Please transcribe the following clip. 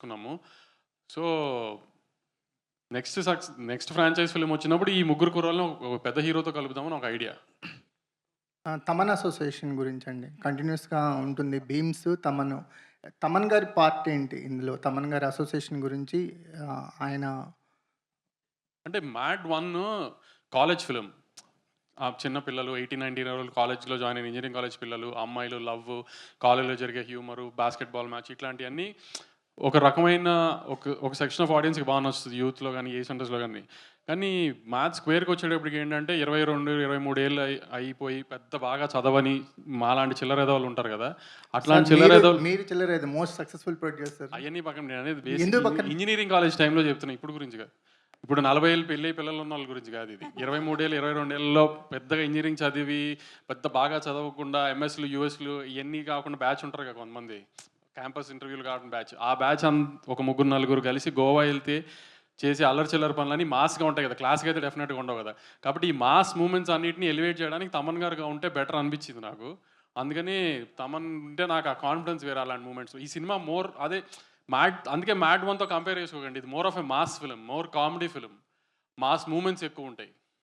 కున్నాము. So, next franchise film వచ్చినప్పుడు ఈ ముగ్గురు కుర్రోళ్ళని ఒక పెద్ద హీరోతో కలుపుదామని ఒక ఐడియా. తమన్ అసోసియేషన్ గురించండి. కంటిన్యూస్‌గా ఉంటుంది. భీమ్స్, తమన్. తమన్ గారి పార్ట్ ఏంటి ఇందులో? తమన్ గారి అసోసియేషన్ గురించి ఆయన అంటే 'మ్యాడ్ 1' కాలేజ్ ఫిల్మ్. చిన్న పిల్లలు 18, 19 ఇయర్ ఓల్డ్ కాలేజ్‌లో జాయిన్ అయిన ఇంజినీరింగ్ కాలేజ్ పిల్లలు, అమ్మాయిలు లవ్, కాలేజ్‌లో జరిగే హ్యూమరు, బాస్కెట్‌బాల్ మ్యాచ్ ఇట్లాంటియన్నీ ఒక రకమైన ఒక సెక్షన్ ఆఫ్ ఆడియన్స్‌కి బాగా నచ్చుతుంది. యూత్‌లో గానీ, ఏ సెంటర్స్‌లో గానీ. కానీ మ్యాథ్స్ స్క్వేర్‌కి వచ్చేటప్పటికి ఏంటంటే 22, 23 ఏళ్ళు అయిపోయి పెద్ద బాగా చదవని మాలాంటి చిల్లర ఎదవలు ఉంటారు కదా! అట్లాంటి చిల్లర ఎదవలు మీరు చిల్లరేది మోస్ట్ సక్సెస్‌ఫుల్ ప్రొడ్యూసర్. అయన్నీ పక్కన నేననేది ఎందుకు బేసిక్ పక్కన? ఇంజినీరింగ్ కాలేజ్ టైమ్‌లో చెప్తున్నా. ఇప్పుడు గురించి కాదు. ఇప్పుడు 40 ఏళ్ళు పెళ్ళై పిల్లలున్నోళ్ళ గురించి కాదు ఇది. 23 ఏళ్ళు, 22 ఏళ్లలో పెద్దగా ఇంజినీరింగ్ చదివి, పెద్ద బాగా చదవకుండా ఎంఎస్‌లు, యూఎస్‌లు ఇయన్నీ కాకుండా బ్యాచ్ ఉంటారు కదా కొంతమంది. క్యాంపస్ ఇంటర్వ్యూలు కాకుండా బ్యాచ్. ఆ బ్యాచ్ ఒక ముగ్గురు, నలుగురు కలిసి గోవా ఎళ్తే చేసే అల్లరి చిల్లర పనులన్నీ మాస్‌గా ఉంటాయి కదా! క్లాస్‌గా అయితే డెఫినెట్‌గా ఉండవు కదా! కాబట్టి ఈ మాస్ మూవ్‌మెంట్స్ అన్నిటిని ఎలివేట్ చేయడానికి తమన్ గారుగా ఉంటే బెటర్ అనిపించింది నాకు. అందుకని తమన్ ఉంటే నాకు ఆ కాన్ఫిడెన్స్ వేరే అలాంటి మూవ్‌మెంట్స్. ఈ సినిమా మోర్ అదే అందుకే 'మ్యాడ్ 1'తో కంపేర్ చేసుకోకండి. ఇది more of a mass film, more comedy film. Mass movements ఎక్కువుంటాయి.